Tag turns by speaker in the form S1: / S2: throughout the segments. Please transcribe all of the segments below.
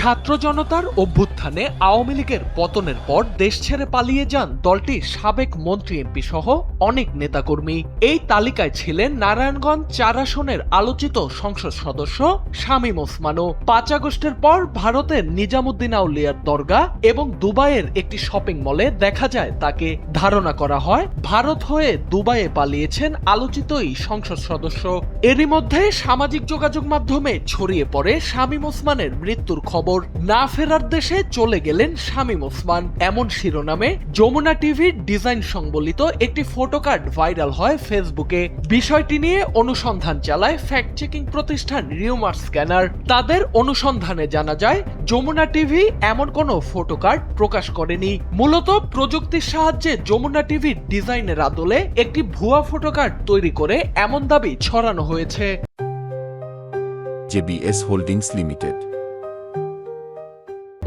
S1: ছাত্র জনতার অভ্যুত্থানে আওয়ামী লীগের পতনের পর দেশ ছেড়ে পালিয়ে যান দলটির সাবেক মন্ত্রী এমপি সহ অনেক নেতাকর্মী। এই তালিকায় ছিলেন নারায়ণগঞ্জ ৪ আসনের আলোচিত সংসদ সদস্য শামীম ওসমানও। ৫ আগস্টের পর ভারতের নিজামুদ্দিন আউলিয়ার দরগা এবং দুবাইয়ের একটি শপিং মলে দেখা যায় তাকে। ধারণা করা হয় ভারত হয়ে দুবাইয়ে পালিয়েছেন আলোচিত এই সংসদ সদস্য। এরই মধ্যে সামাজিক যোগাযোগ মাধ্যমে ছড়িয়ে পড়ে শামীম ওসমানের মৃত্যুর খবর। না ফেরার দেশে চলে গেলেন শামীম ওসমান এমন শিরোনামে যমুনা টিভির ডিজাইন সংবলিত একটি ফটোকার্ড ভাইরাল হয় ফেসবুকে। বিষয়টি নিয়ে অনুসন্ধান চালায় ফ্যাক্ট চেকিং প্রতিষ্ঠান রিউমার স্ক্যানার। তাদের অনুসন্ধানে জানা যায় যমুনা টিভি এমন কোনো ফটোকার্ড প্রকাশ করেনি। মূলত প্রযুক্তির সাহায্যে যমুনা টিভির ডিজাইনের আদলে একটি ভুয়া ফটোকার্ড তৈরি করে এমন দাবি ছড়ানো হয়েছে।
S2: জেবিএস হোল্ডিংস লিমিটেড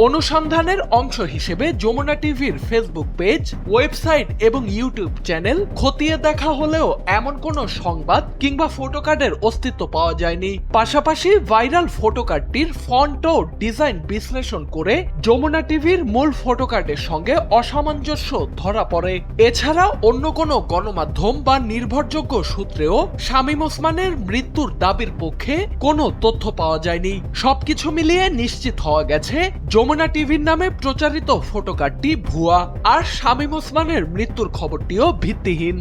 S1: অনুসন্ধানের অংশ হিসেবে যমুনা টিভির ফেসবুক পেজ, ওয়েবসাইট এবং ইউটিউব চ্যানেল খতিয়ে দেখা হলেও এমন কোনো সংবাদ কিংবা ফটোকার্ডের অস্তিত্ব পাওয়া যায়নি। পাশাপাশি ভাইরাল ফটোকার্ডটির ফন্ট ও ডিজাইন বিশ্লেষণ করে যমুনা টিভির মূল ফটোকার্ডের সঙ্গে অসামঞ্জস্য ধরা পড়ে। এছাড়া অন্য কোনো গণমাধ্যম বা নির্ভরযোগ্য সূত্রেও শামীম ওসমানের মৃত্যুর দাবির পক্ষে কোনো তথ্য পাওয়া যায়নি। সবকিছু মিলিয়ে নিশ্চিত হওয়া গেছে যমুনা টিভির নামে প্রচারিত ফটোকার্ডটি ভুয়া, আর শামীম ওসমানের মৃত্যুর খবরটিও ভিত্তিহীন।